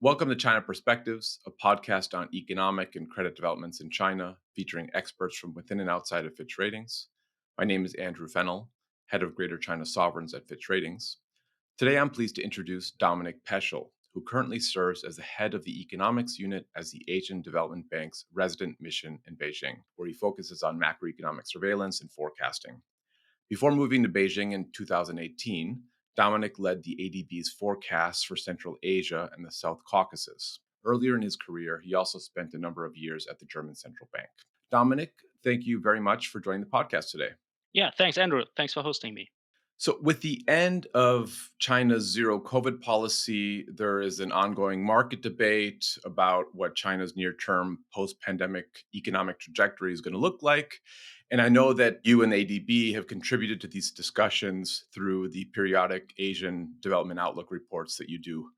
Welcome to China Perspectives, a podcast on economic and credit developments in China, featuring experts from within and outside of Fitch Ratings. My name is Andrew Fennell, head of Greater China Sovereigns at Fitch Ratings. Today, I'm pleased to introduce Dominik Peschel, who currently serves as the head of the economics unit as the Asian Development Bank's resident mission in Beijing, where he focuses on macroeconomic surveillance and forecasting. Before moving to Beijing in 2018, Dominik led the ADB's forecasts for Central Asia and the South Caucasus. Earlier in his career, he also spent a number of years at the German Central Bank. Dominik, thank you very much for joining the podcast today. Yeah, thanks, Andrew. Thanks for hosting me. So, with the end of China's zero COVID policy, there is an ongoing market debate about what China's near term post pandemic economic trajectory is going to look like. And I know that you and ADB have contributed to these discussions through the periodic Asian Development Outlook reports that you do.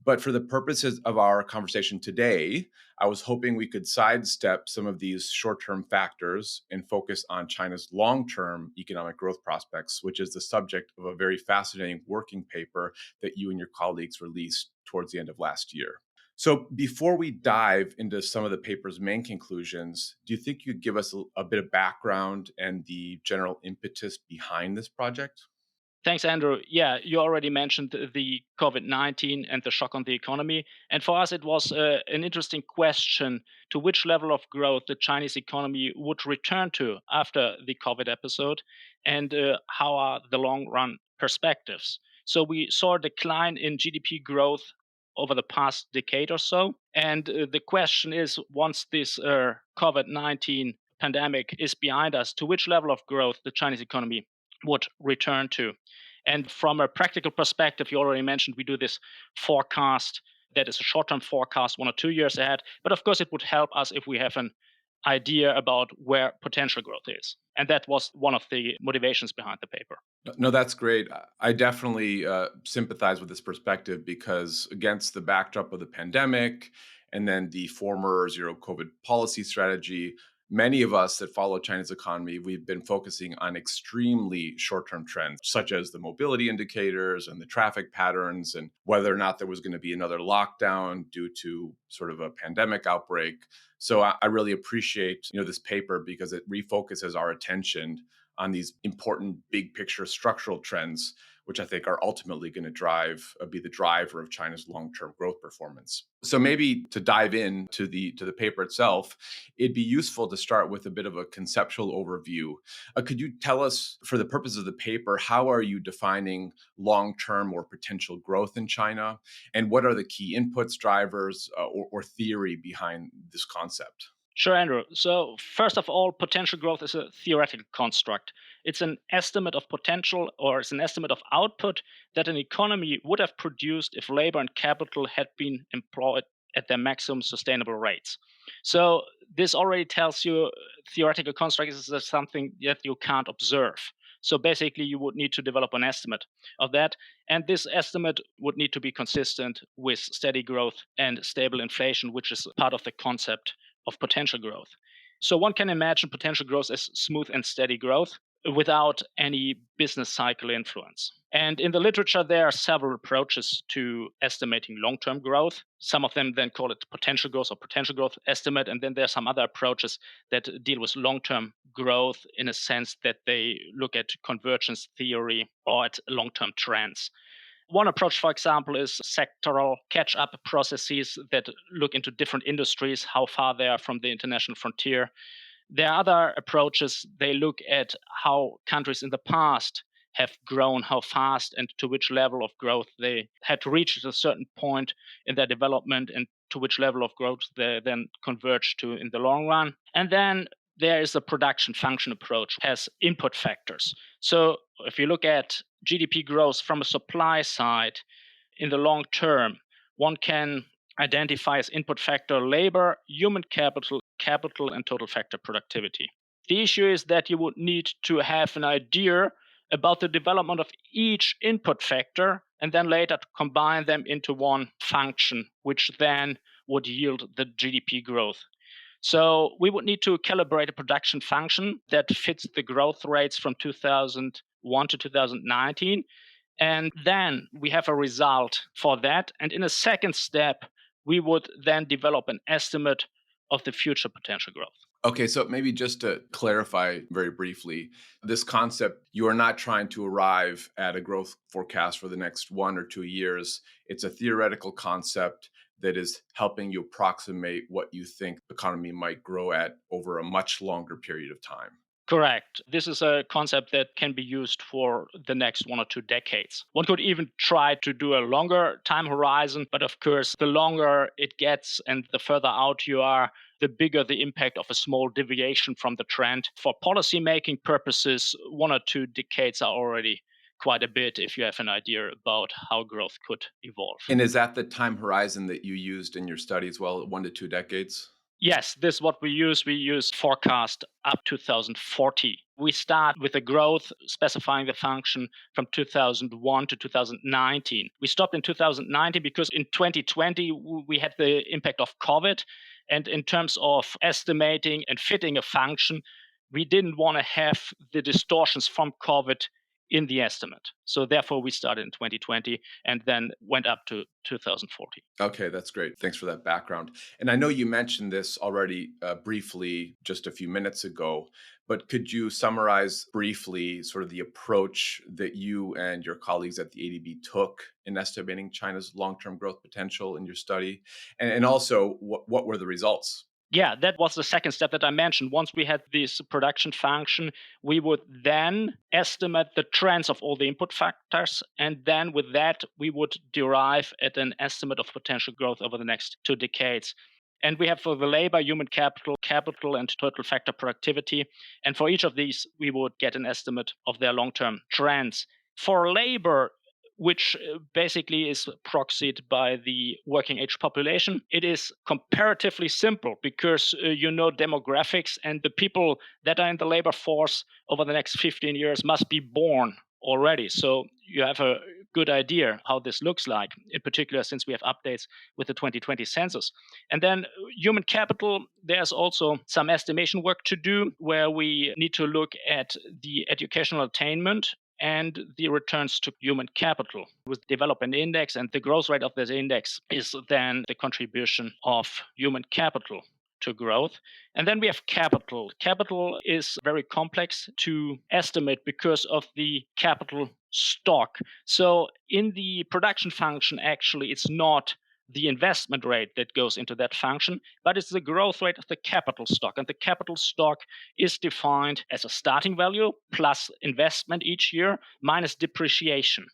But for the purposes of our conversation today, I was hoping we could sidestep some of these short term factors and focus on China's long term economic growth prospects, which is the subject of a very fascinating working paper that you and your colleagues released towards the end of last year. So, before we dive into some of the paper's main conclusions, do you think you'd give us a bit of background and the general impetus behind this project? Thanks, Andrew. Yeah, you already mentioned the COVID-19 and the shock on the economy. And for us, it was an interesting question to which level of growth the Chinese economy would return to after the COVID episode and how are the long run perspectives. So we saw a decline in GDP growth over the past decade or so. And the question is, once this COVID-19 pandemic is behind us, to which level of growth the Chinese economy would return to. And from a practical perspective, you already mentioned we do this forecast that is a short term forecast, 1 or 2 years ahead. But of course, it would help us if we have an idea about where potential growth is. And that was one of the motivations behind the paper. No, that's great. I definitely sympathize with this perspective because, against the backdrop of the pandemic and then the former zero COVID policy strategy, many of us that follow China's economy, we've been focusing on extremely short term trends, such as the mobility indicators and the traffic patterns, and whether or not there was going to be another lockdown due to sort of a pandemic outbreak. So I really appreciate this paper because it refocuses our attention on these important big picture structural trends, which I think are ultimately going to be the driver of China's long-term growth performance. So maybe to dive in to the paper itself, it'd be useful to start with a bit of a conceptual overview. Could you tell us, for the purpose of the paper, how are you defining long-term or potential growth in China, and what are the key inputs, drivers, or theory behind this concept? Sure, Andrew. So, first of all, potential growth is a theoretical construct. It's an estimate of potential or it's an estimate of output that an economy would have produced if labor and capital had been employed at their maximum sustainable rates. So, this already tells you theoretical construct is something that you can't observe. So, basically, you would need to develop an estimate of that. And this estimate would need to be consistent with steady growth and stable inflation, which is part of the concept of potential growth. So one can imagine potential growth as smooth and steady growth without any business cycle influence. And in the literature, there are several approaches to estimating long term growth. Some of them then call it potential growth or potential growth estimate. And then there are some other approaches that deal with long term growth in a sense that they look at convergence theory or at long term trends. One approach, for example, is sectoral catch up processes that look into different industries, how far they are from the international frontier. There are other approaches, they look at how countries in the past have grown, how fast and to which level of growth they had reached at a certain point in their development, and to which level of growth they then converge to in the long run. And then there is a production function approach, has input factors. So if you look at GDP growth from a supply side in the long term, one can identify as input factor labor, human capital, and total factor productivity. The issue is that you would need to have an idea about the development of each input factor and then later to combine them into one function, which then would yield the GDP growth. So we would need to calibrate a production function that fits the growth rates from 2001 to 2019. And then we have a result for that. And in a second step, we would then develop an estimate of the future potential growth. Okay, so maybe just to clarify very briefly, this concept, you are not trying to arrive at a growth forecast for the next 1 or 2 years. It's a theoretical concept that is helping you approximate what you think the economy might grow at over a much longer period of time. Correct. This is a concept that can be used for the next 1 or 2 decades. One could even try to do a longer time horizon, but of course, the longer it gets and the further out you are, the bigger the impact of a small deviation from the trend. For policymaking purposes, 1 or 2 decades are already quite a bit if you have an idea about how growth could evolve. And is that the time horizon that you used in your study as well, 1 to 2 decades? Yes, this is what we use. We use forecast up 2040. We start with the growth specifying the function from 2001 to 2019. We stopped in 2019 because in 2020 we had the impact of COVID. And in terms of estimating and fitting a function, we didn't want to have the distortions from COVID in the estimate. So therefore we started in 2020 and then went up to 2040. Okay, that's great. Thanks for that background. And I know you mentioned this already briefly just a few minutes ago, but could you summarize briefly sort of the approach that you and your colleagues at the ADB took in estimating China's long term growth potential in your study? And also, what were the results? Yeah, that was the second step that I mentioned. Once we had this production function, we would then estimate the trends of all the input factors. And then with that, we would derive at an estimate of potential growth over the next 2 decades. And we have for the labor, human capital, capital, and total factor productivity. And for each of these, we would get an estimate of their long term trends. For labor, which basically is proxied by the working age population. It is comparatively simple because you know demographics, and the people that are in the labor force over the next 15 years must be born already. So you have a good idea how this looks like, in particular since we have updates with the 2020 census. And then human capital, there's also some estimation work to do where we need to look at the educational attainment and the returns to human capital. We develop an index, and the growth rate of this index is then the contribution of human capital to growth. And then we have capital. Capital is very complex to estimate because of the capital stock. So in the production function, actually, it's not the investment rate that goes into that function, but it's the growth rate of the capital stock. And the capital stock is defined as a starting value plus investment each year minus depreciation.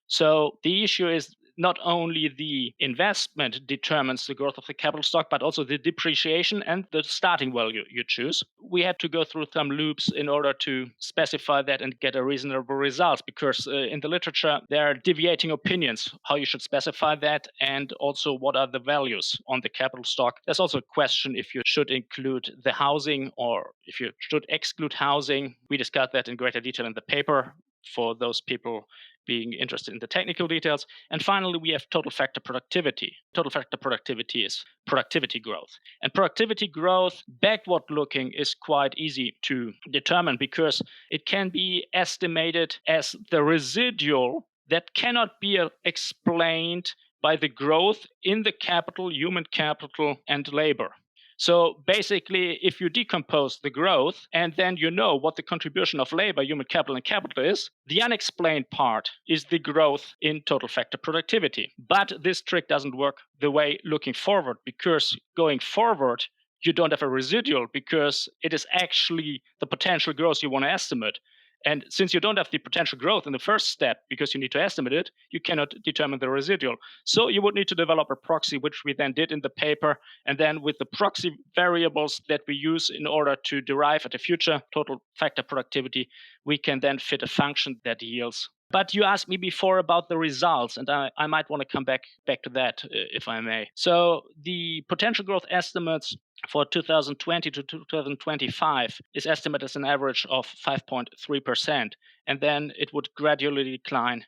So the issue is not only the investment determines the growth of the capital stock, but also the depreciation and the starting value you choose. We had to go through some loops in order to specify that and get a reasonable result because in the literature there are deviating opinions how you should specify that and also what are the values on the capital stock. There's also a question if you should include the housing or if you should exclude housing. We discussed that in greater detail in the paper for those people being interested in the technical details. And finally, we have total factor productivity. Total factor productivity is productivity growth. And productivity growth, backward looking, is quite easy to determine because it can be estimated as the residual that cannot be explained by the growth in the capital, human capital, and labor. So basically, if you decompose the growth and then you know what the contribution of labor, human capital, and capital is, the unexplained part is the growth in total factor productivity. But this trick doesn't work the way looking forward because going forward, you don't have a residual because it is actually the potential growth you want to estimate. And since you don't have the potential growth in the first step because you need to estimate it, you cannot determine the residual. So you would need to develop a proxy, which we then did in the paper. And then with the proxy variables that we use in order to derive at the future total factor productivity, we can then fit a function that yields. But you asked me before about the results, and I might want to come back to that if I may. So the potential growth estimates for 2020 to 2025 is estimated as an average of 5.3%, and then it would gradually decline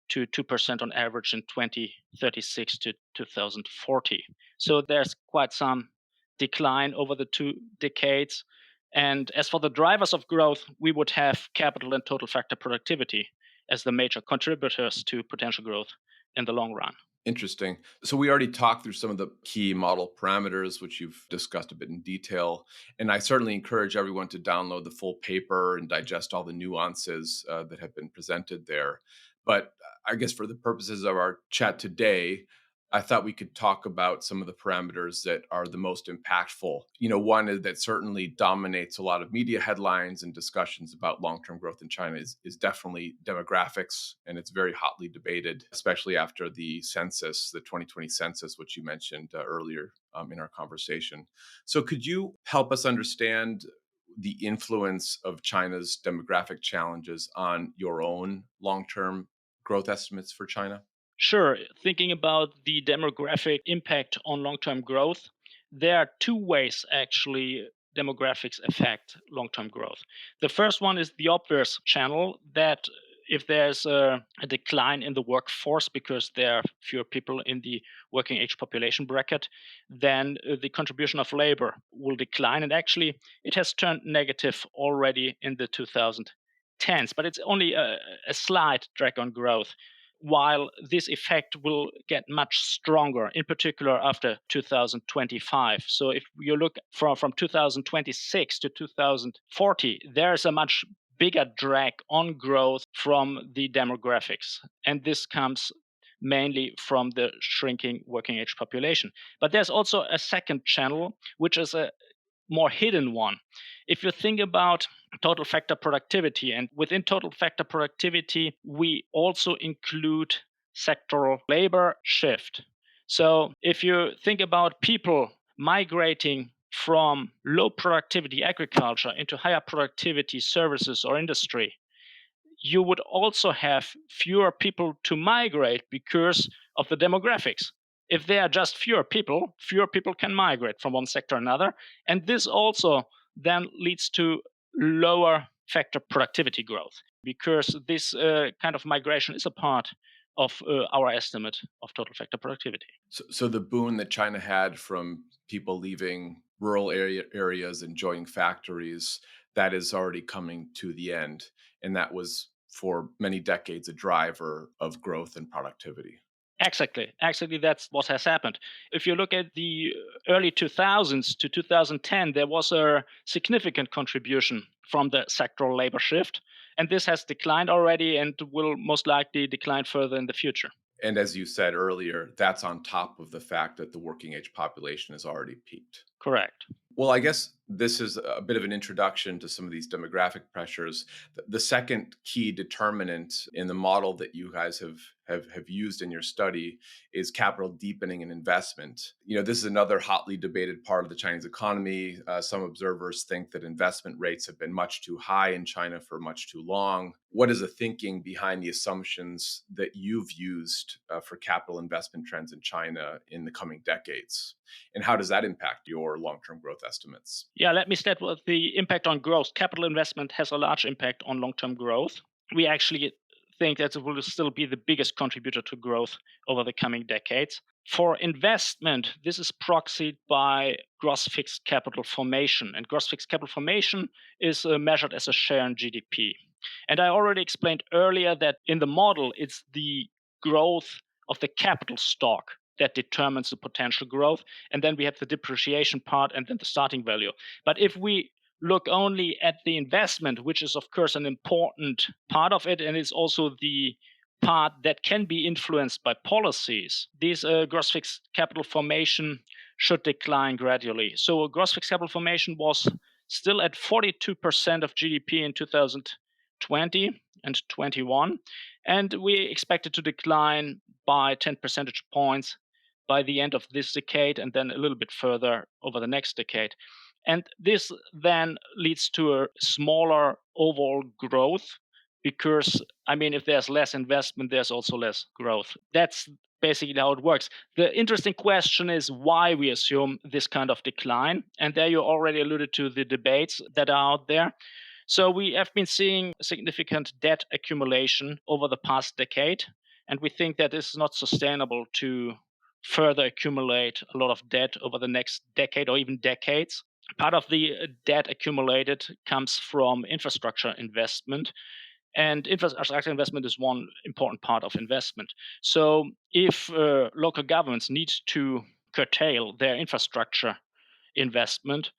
to 2% on average in 2036 to 2040. So there's quite some decline over the 2 decades. And as for the drivers of growth, we would have capital and total factor productivity. as the major contributors to potential growth in the long run. Interesting. So we already talked through some of the key model parameters, which you've discussed a bit in detail. And I certainly encourage everyone to download the full paper and digest all the nuances that have been presented there. But I guess for the purposes of our chat today, I thought we could talk about some of the parameters that are the most impactful. One is that certainly dominates a lot of media headlines and discussions about long-term growth in China is definitely demographics, and it's very hotly debated, especially after the census, the 2020 census, which you mentioned earlier in our conversation. So, could you help us understand the influence of China's demographic challenges on your own long-term growth estimates for China? Sure, thinking about the demographic impact on long term growth, there are two ways actually demographics affect long term growth. The first one is the obvious channel that if there's a decline in the workforce because there are fewer people in the working age population bracket, then the contribution of labor will decline. And actually, it has turned negative already in the 2010s, but it's only a slight drag on growth, while this effect will get much stronger, in particular after 2025. So if you look from 2026 to 2040, there is a much bigger drag on growth from the demographics. And this comes mainly from the shrinking working age population. But there's also a second channel, which is a more hidden one. If you think about total factor productivity, and within total factor productivity, we also include sectoral labor shift. So if you think about people migrating from low productivity agriculture into higher productivity services or industry, you would also have fewer people to migrate because of the demographics. If there are just fewer people can migrate from one sector to another. And this also then leads to lower factor productivity growth because this kind of migration is a part of our estimate of total factor productivity. So the boon that China had from people leaving rural areas and joining factories, that is already coming to the end, and that was for many decades a driver of growth and productivity. Exactly. That's what has happened. If you look at the early 2000s to 2010, there was a significant contribution from the sectoral labor shift. And this has declined already and will most likely decline further in the future. And as you said earlier, that's on top of the fact that the working age population has already peaked. Correct. Well, I guess this is a bit of an introduction to some of these demographic pressures. The second key determinant in the model that you guys have used in your study is capital deepening and investment. This is another hotly debated part of the Chinese economy. Some observers think that investment rates have been much too high in China for much too long. What is the thinking behind the assumptions that you've used for capital investment trends in China in the coming decades? And how does that impact your long-term growth estimates? Yeah, let me start with the impact on growth. Capital investment has a large impact on long term growth. We actually think that it will still be the biggest contributor to growth over the coming decades. For investment, this is proxied by gross fixed capital formation. And gross fixed capital formation is measured as a share in GDP. And I already explained earlier that in the model, it's the growth of the capital stock that determines the potential growth. And then we have the depreciation part and then the starting value. But if we look only at the investment, which is, of course, an important part of it, and it's also the part that can be influenced by policies, these gross fixed capital formation should decline gradually. So, gross fixed capital formation was still at 42% of GDP in 2020 and 21, and we expect it to decline by 10 percentage points by the end of this decade and then a little bit further over the next decade. And this then leads to a smaller overall growth because, I mean, if there's less investment, there's also less growth. That's basically how it works. The interesting question is why we assume this kind of decline. And there you already alluded to the debates that are out there. So we have been seeing significant debt accumulation over the past decade. And we think that this is not sustainable to further accumulate a lot of debt over the next decade or even decades. Part of the debt accumulated comes from infrastructure investment. And infrastructure investment is one important part of investment. So if local governments need to curtail their infrastructure investment,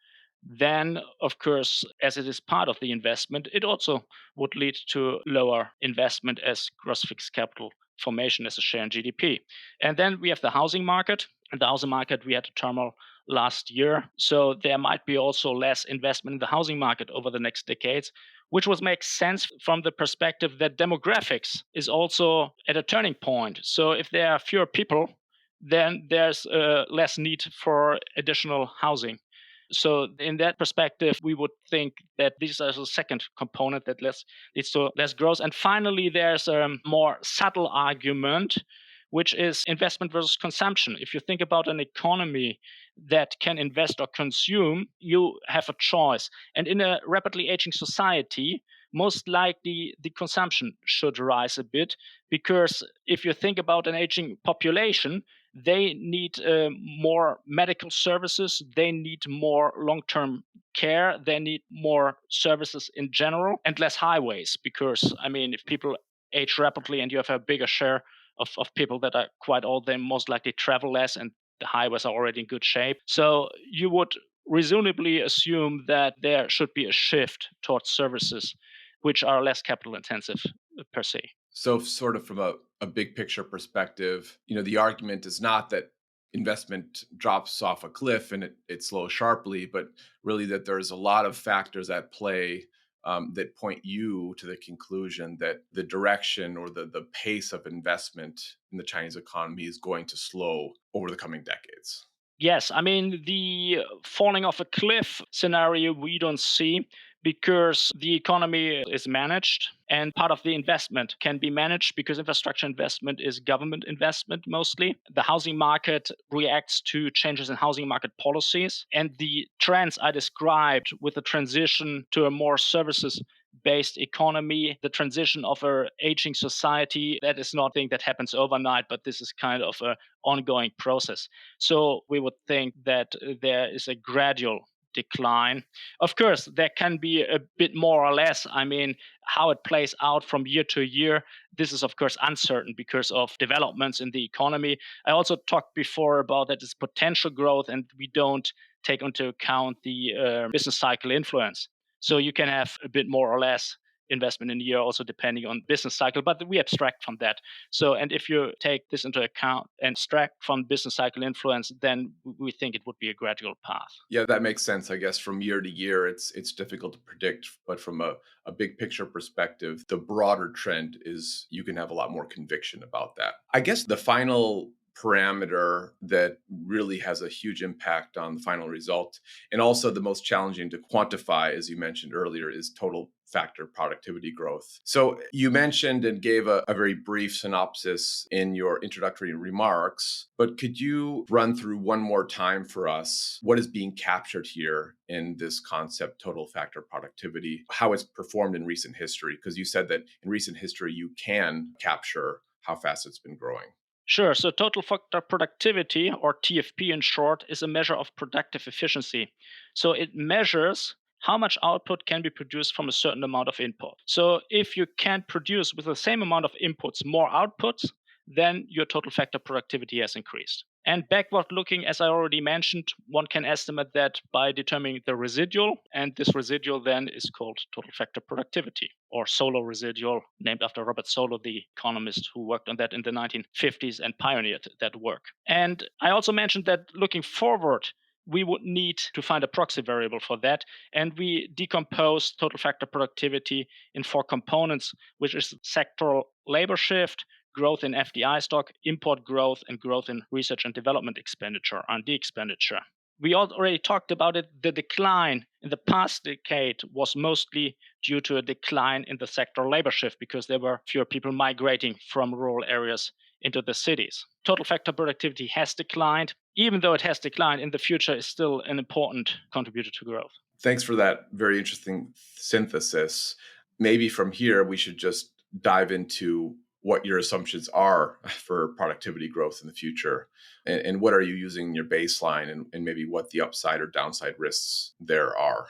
then of course, as it is part of the investment, it also would lead to lower investment as gross fixed capital formation as a share in GDP. And then we have the housing market. In the housing market, we had a turmoil last year. So there might be also less investment in the housing market over the next decades, which would make sense from the perspective that demographics is also at a turning point. So if there are fewer people, then there's less need for additional housing. So in that perspective, we would think that this is a second component that leads to less growth. And finally, there's a more subtle argument, which is investment versus consumption. If you think about an economy that can invest or consume, you have a choice. And in a rapidly aging society, most likely the consumption should rise a bit, because if you think about an aging population, they need more medical services, they need more long term care, they need more services in general, and less highways. Because, I mean, if people age rapidly and you have a bigger share of people that are quite old, they most likely travel less, and the highways are already in good shape. So you would reasonably assume that there should be a shift towards services which are less capital intensive per se. So, sort of from a big picture perspective, the argument is not that investment drops off a cliff and it slows sharply, but really that there's a lot of factors at play that point you to the conclusion that the direction or the pace of investment in the Chinese economy is going to slow over the coming decades. Yes, I mean, the falling off a cliff scenario we don't see, because the economy is managed and part of the investment can be managed because infrastructure investment is government investment mostly. The housing market reacts to changes in housing market policies, and the trends I described with the transition to a more services based economy, the transition of a aging society, that is not a thing that happens overnight, but this is kind of a ongoing process. So we would think that there is a gradual decline. Of course, there can be a bit more or less. I mean, how it plays out from year to year, this is of course uncertain because of developments in the economy. I also talked before about that it's potential growth, and we don't take into account the business cycle influence. So you can have a bit more or less investment in a year, also depending on business cycle, but we abstract from that. So, and if you take this into account and extract from business cycle influence, then we think it would be a gradual path. Yeah, that makes sense. I guess from year to year, it's difficult to predict, but from a big picture perspective, the broader trend is you can have a lot more conviction about that. I guess the final parameter that really has a huge impact on the final result, and also the most challenging to quantify, as you mentioned earlier, is total factor productivity growth. So you mentioned and gave a very brief synopsis in your introductory remarks, but could you run through one more time for us what is being captured here in this concept, total factor productivity, how it's performed in recent history? Because you said that in recent history, you can capture how fast it's been growing. Sure. So total factor productivity, or TFP in short, is a measure of productive efficiency. So it measures how much output can be produced from a certain amount of input. So if you can produce with the same amount of inputs more outputs, then your total factor productivity has increased. And backward looking, as I already mentioned, one can estimate that by determining the residual, and this residual then is called total factor productivity, or Solow residual, named after Robert Solow, the economist who worked on that in the 1950s and pioneered that work. And I also mentioned that looking forward, we would need to find a proxy variable for that. And we decompose total factor productivity in four components, which is sectoral labor shift, growth in FDI stock, import growth, and growth in research and development expenditure, R&D expenditure. We already talked about it. The decline in the past decade was mostly due to a decline in the sectoral labor shift because there were fewer people migrating from rural areas into the cities. Total factor productivity has declined. Even though it has declined, in the future is still an important contributor to growth. Thanks for that very interesting synthesis. Maybe from here, we should just dive into what your assumptions are for productivity growth in the future, and what are you using in your baseline, and maybe what the upside or downside risks there are.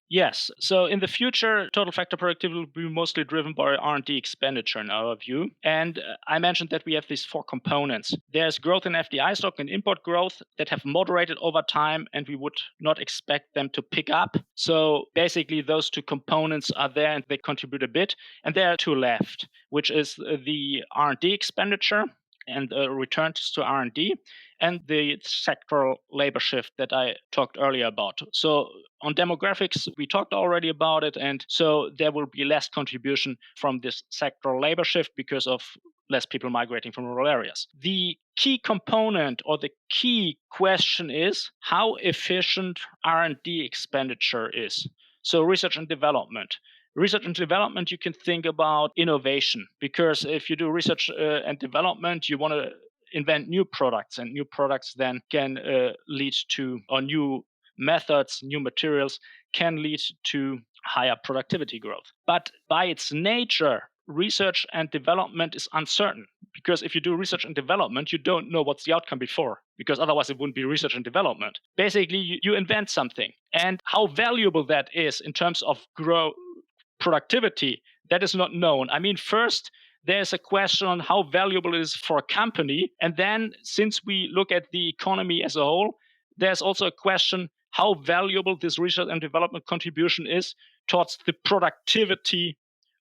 Yes. So in the future, total factor productivity will be mostly driven by R&D expenditure in our view. And I mentioned that we have these four components. There's growth in FDI stock and import growth that have moderated over time, and we would not expect them to pick up. So basically, those two components are there and they contribute a bit. And there are two left, which is the R&D expenditure and returns to R&D, and the sectoral labor shift that I talked earlier about. So on demographics, we talked already about it, and so there will be less contribution from this sectoral labor shift because of less people migrating from rural areas. The key component or the key question is how efficient R&D expenditure is. So research and development. Research and development, you can think about innovation, because if you do research and development, you want to invent new products, and new products then can lead to, or new methods, new materials can lead to higher productivity growth. But by its nature, research and development is uncertain, because if you do research and development, you don't know what's the outcome before, because otherwise it wouldn't be research and development. Basically, you invent something, and how valuable that is in terms of productivity, that is not known. I mean, first, there's a question on how valuable it is for a company. And then, since we look at the economy as a whole, there's also a question how valuable this research and development contribution is towards the productivity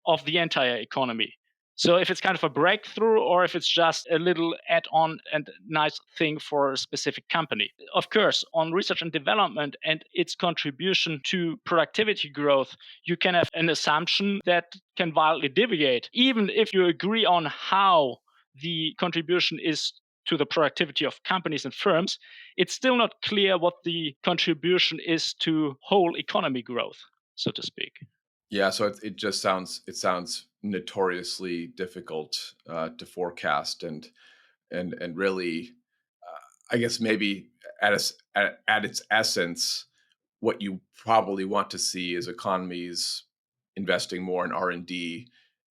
of the entire economy. So if it's kind of a breakthrough or if it's just a little add-on and nice thing for a specific company. Of course, on research and development and its contribution to productivity growth, you can have an assumption that can wildly deviate. Even if you agree on how the contribution is to the productivity of companies and firms, it's still not clear what the contribution is to whole economy growth, so to speak. Yeah, so it sounds notoriously difficult to forecast, and really, I guess maybe at its essence, what you probably want to see is economies investing more in R&D,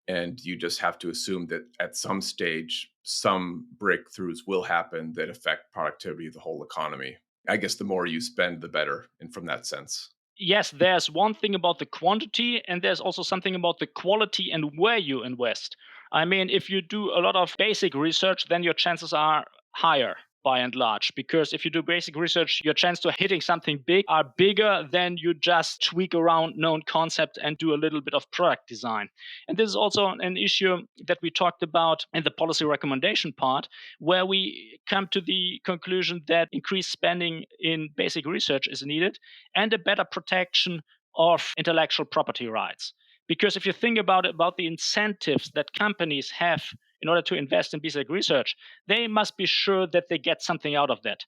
and you just have to assume that at some stage some breakthroughs will happen that affect productivity of the whole economy. I guess the more you spend, the better, and from that sense. Yes, there's one thing about the quantity, and there's also something about the quality and where you invest. I mean, if you do a lot of basic research, then your chances are higher by and large. Because if you do basic research, your chance to hitting something big are bigger than you just tweak around known concept and do a little bit of product design. And this is also an issue that we talked about in the policy recommendation part, where we come to the conclusion that increased spending in basic research is needed and a better protection of intellectual property rights. Because if you think about the incentives that companies have in order to invest in basic research, they must be sure that they get something out of that.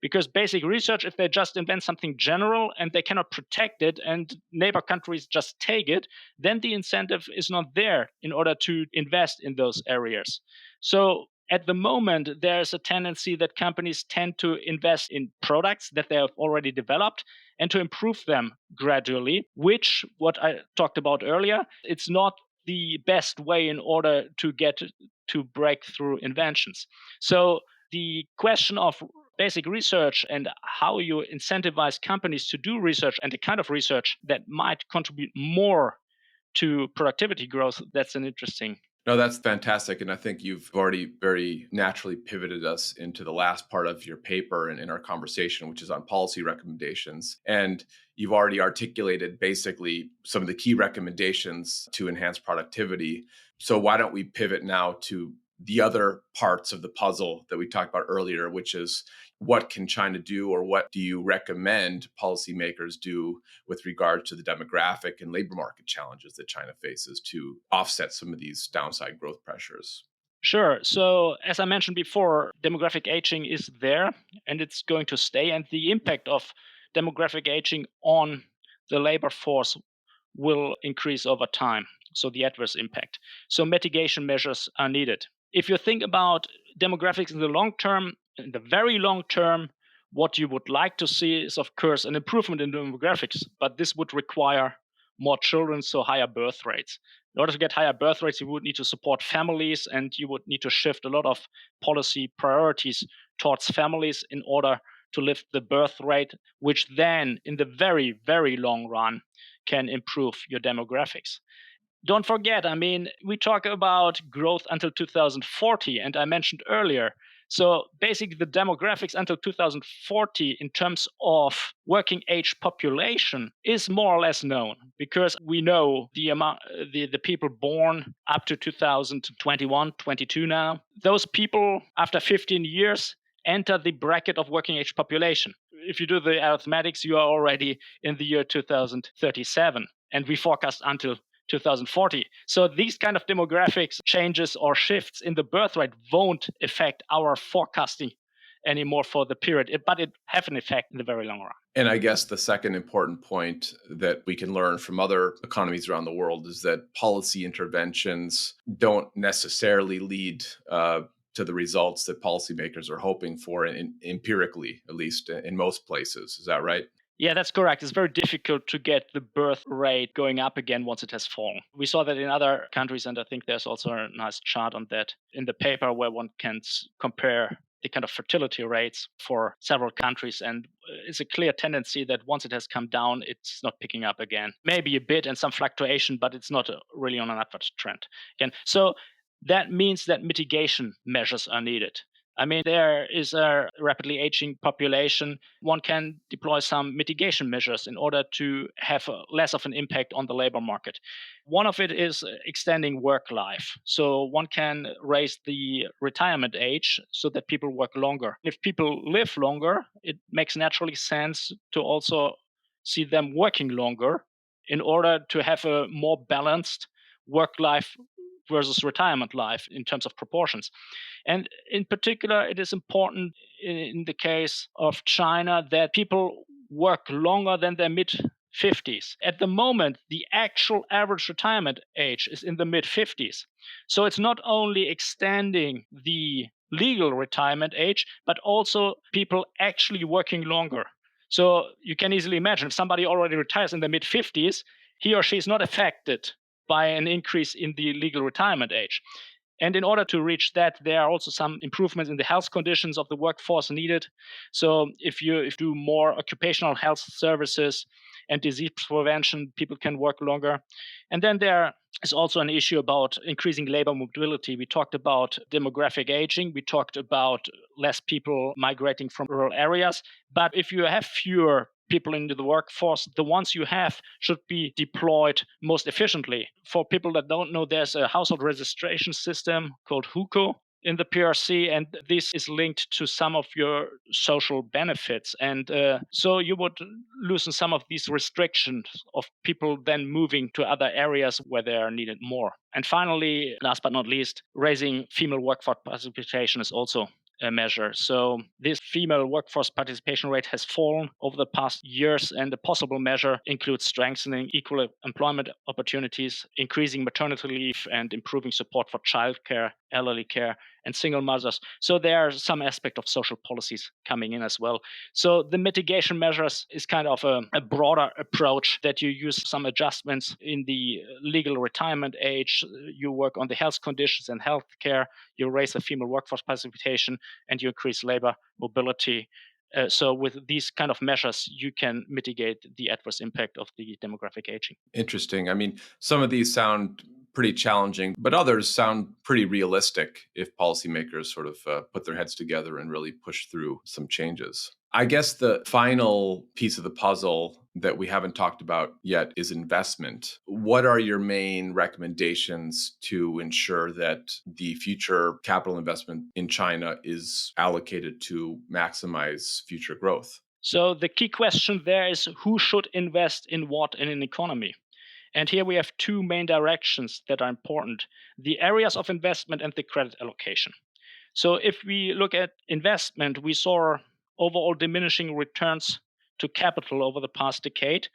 Because basic research, if they just invent something general and they cannot protect it and neighbor countries just take it, then the incentive is not there in order to invest in those areas. So at the moment, there's a tendency that companies tend to invest in products that they have already developed and to improve them gradually, which, what I talked about earlier, it's not the best way in order to get to breakthrough inventions. So the question of basic research and how you incentivize companies to do research and the kind of research that might contribute more to productivity growth, that's an interesting. No, that's fantastic. And I think you've already very naturally pivoted us into the last part of your paper and in our conversation, which is on policy recommendations. And you've already articulated basically some of the key recommendations to enhance productivity. So why don't we pivot now to the other parts of the puzzle that we talked about earlier, which is what can China do, or what do you recommend policymakers do with regard to the demographic and labor market challenges that China faces to offset some of these downside growth pressures? Sure. So, as I mentioned before, demographic aging is there and it's going to stay. And the impact of demographic aging on the labor force will increase over time. So, the adverse impact. So, mitigation measures are needed. If you think about demographics in the long term, in the very long term, what you would like to see is, of course, an improvement in demographics, but this would require more children, so higher birth rates. In order to get higher birth rates, you would need to support families and you would need to shift a lot of policy priorities towards families in order to lift the birth rate, which then, in the very, very long run, can improve your demographics. Don't forget, I mean, we talk about growth until 2040, and I mentioned earlier. So basically, the demographics until 2040 in terms of working age population is more or less known because we know the amount, the people born up to 2021, 22 now. Those people after 15 years enter the bracket of working age population. If you do the arithmetics, you are already in the year 2037, and we forecast until 2040. So these kind of demographics changes or shifts in the birth rate won't affect our forecasting anymore for the period, but it have an effect in the very long run. And I guess the second important point that we can learn from other economies around the world is that policy interventions don't necessarily lead to the results that policymakers are hoping for, empirically, at least in most places. Is that right? Yeah, that's correct. It's very difficult to get the birth rate going up again once it has fallen. We saw that in other countries, and I think there's also a nice chart on that in the paper where one can compare the kind of fertility rates for several countries. And it's a clear tendency that once it has come down, it's not picking up again. Maybe a bit and some fluctuation, but it's not really on an upward trend again. So that means that mitigation measures are needed. I mean, there is a rapidly aging population. One can deploy some mitigation measures in order to have less of an impact on the labor market. One of it is extending work life. So one can raise the retirement age so that people work longer. If people live longer, it makes naturally sense to also see them working longer in order to have a more balanced work life versus retirement life in terms of proportions. And in particular, it is important in the case of China that people work longer than their mid 50s. At the moment, the actual average retirement age is in the mid 50s. So it's not only extending the legal retirement age, but also people actually working longer. So you can easily imagine if somebody already retires in the mid 50s, he or she is not affected by an increase in the legal retirement age. And in order to reach that, there are also some improvements in the health conditions of the workforce needed. So if you do more occupational health services and disease prevention, people can work longer. And then there is also an issue about increasing labor mobility. We talked about demographic aging. We talked about less people migrating from rural areas. But if you have fewer people into the workforce, the ones you have should be deployed most efficiently. For people that don't know, there's a household registration system called HUCO in the PRC, and this is linked to some of your social benefits. And so you would loosen some of these restrictions of people then moving to other areas where they are needed more. And finally, last but not least, raising female workforce participation is also a measure. So this female workforce participation rate has fallen over the past years, and a possible measure includes strengthening equal employment opportunities, increasing maternity leave, and improving support for childcare, elderly care, and single mothers. So there are some aspect of social policies coming in as well. So the mitigation measures is kind of a broader approach that you use some adjustments in the legal retirement age, you work on the health conditions and health care, you raise the female workforce participation, and you increase labor mobility. So with these kind of measures, you can mitigate the adverse impact of the demographic aging. Interesting. I mean, some of these sound pretty challenging, but others sound pretty realistic if policymakers sort of put their heads together and really push through some changes. I guess the final piece of the puzzle that we haven't talked about yet is investment. What are your main recommendations to ensure that the future capital investment in China is allocated to maximize future growth? So the key question there is who should invest in what in an economy? And here we have two main directions that are important: the areas of investment and the credit allocation. So if we look at investment, we saw overall diminishing returns to capital over the past decade.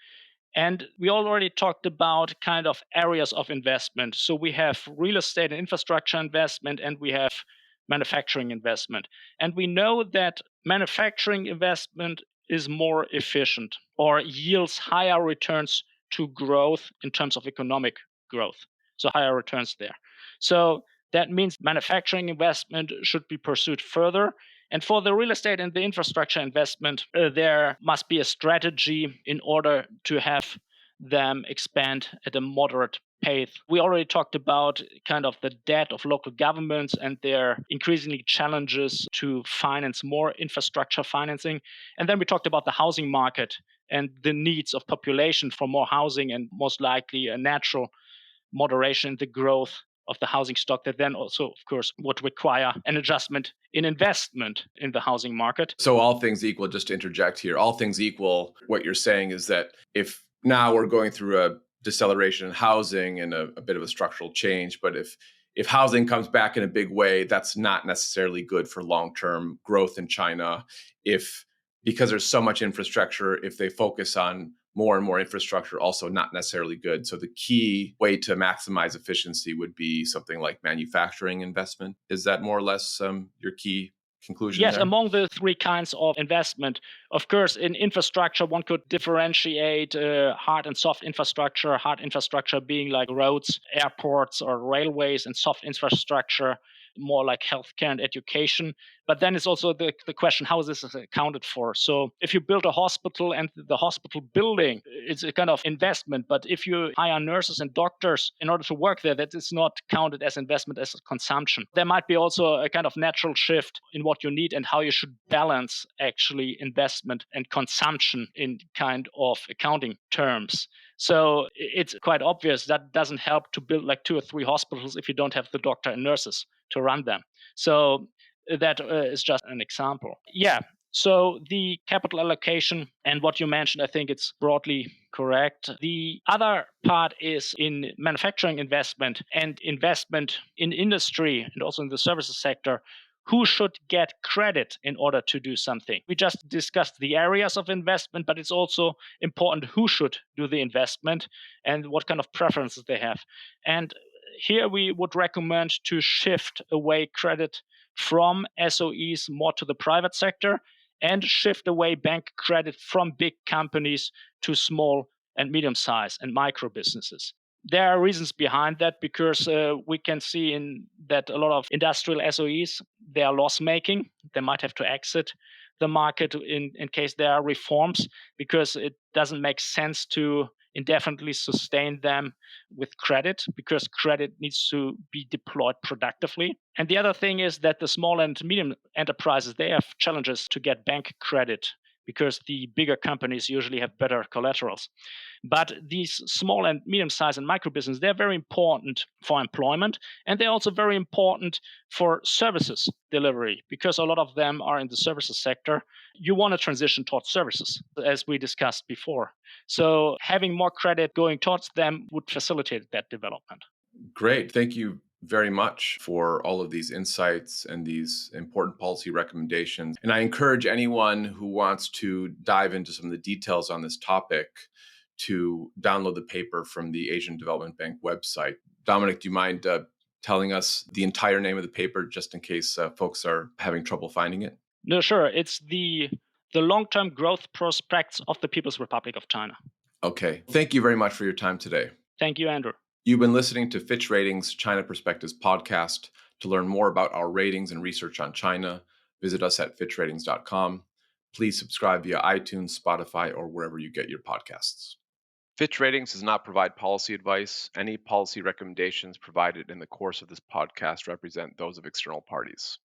And we already talked about kind of areas of investment. So we have real estate and infrastructure investment, and we have manufacturing investment. And we know that manufacturing investment is more efficient or yields higher returns to growth in terms of economic growth. So higher returns there. So that means manufacturing investment should be pursued further. And for the real estate and the infrastructure investment, there must be a strategy in order to have them expand at a moderate pace. We already talked about kind of the debt of local governments and their increasingly challenges to finance more infrastructure financing. And then we talked about the housing market and the needs of population for more housing and most likely a natural moderation in the growth of the housing stock that then also, of course, would require an adjustment in investment in the housing market. So, all things equal, just to interject here, all things equal, what you're saying is that if now we're going through a deceleration in housing and a bit of a structural change, but if housing comes back in a big way, that's not necessarily good for long-term growth in China. If because there's so much infrastructure, if they focus on more and more infrastructure, also not necessarily good. So the key way to maximize efficiency would be something like manufacturing investment. Is that more or less your key conclusion Yes, there? among the three kinds of investment, of course, in infrastructure, one could differentiate hard and soft infrastructure. Hard infrastructure being like roads, airports, or railways, and soft infrastructure more like healthcare and education. But then it's also the question, how is this accounted for? So if you build a hospital and the hospital building, it's a kind of investment. But if you hire nurses and doctors in order to work there, that is not counted as investment, as a consumption. There might be also a kind of natural shift in what you need and how you should balance actually investment and consumption in kind of accounting terms. So it's quite obvious that doesn't help to build like 2 or 3 hospitals if you don't have the doctor and nurses to run them. So that is just an example. Yeah. So the capital allocation and what you mentioned, I think it's broadly correct. The other part is in manufacturing investment and investment in industry and also in the services sector. Who should get credit in order to do something? We just discussed the areas of investment, but it's also important who should do the investment and what kind of preferences they have. And here we would recommend to shift away credit from SOEs more to the private sector and shift away bank credit from big companies to small and medium sized and micro businesses. There are reasons behind that because we can see in that a lot of industrial SOEs, they are loss making. They might have to exit the market in case there are reforms because it doesn't make sense to indefinitely sustain them with credit because credit needs to be deployed productively. And the other thing is that the small and medium enterprises, they have challenges to get bank credit because the bigger companies usually have better collaterals. But these small and medium sized and micro business, they're very important for employment. And they're also very important for services delivery because a lot of them are in the services sector. You want to transition towards services, as we discussed before. So having more credit going towards them would facilitate that development. Great. Thank you very much for all of these insights and these important policy recommendations. And I encourage anyone who wants to dive into some of the details on this topic to download the paper from the Asian Development Bank website. Dominik, do you mind telling us the entire name of the paper just in case folks are having trouble finding it? No, sure. It's the long-term growth prospects of the People's Republic of China. Okay. Thank you very much for your time today. Thank you, Andrew. You've been listening to Fitch Ratings China Perspectives podcast. To learn more about our ratings and research on China, visit us at fitchratings.com. Please subscribe via iTunes, Spotify, or wherever you get your podcasts. Fitch Ratings does not provide policy advice. Any policy recommendations provided in the course of this podcast represent those of external parties.